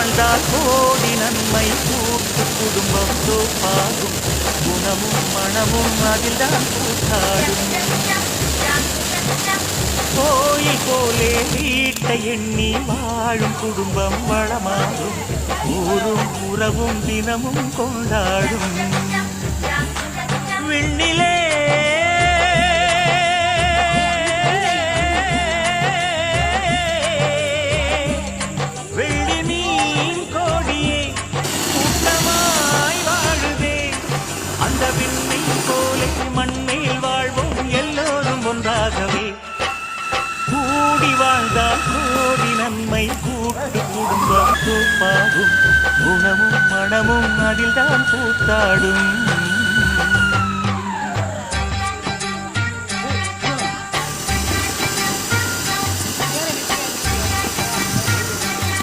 வாழ்ந்தால் கோடி நன்மை கூட்டு குடும்பம் தோப்பாகும் குணமும் மனமும் அதில்தான் கூட்டாடும் கோயில் போலே வீட்டை எண்ணி வாழும் குடும்பம் வளமாகும் ஊரும் உறவும் தினமும் கொண்டாடும் விண்ணிலே வெள்ளி மீன் கோடியே கூட்டமாய் வாழுதே அந்த விண்ணில் போலே மண்ணில் வாழ்வோம் எல்லோரும் ஒன்றாகவே கூடி வாழ்ந்தால் கோடி நன்மை கூட்டு குடும்பம் தோப்பாகும் குணமும் மனமும் அதில்தான் கூத்தாடும்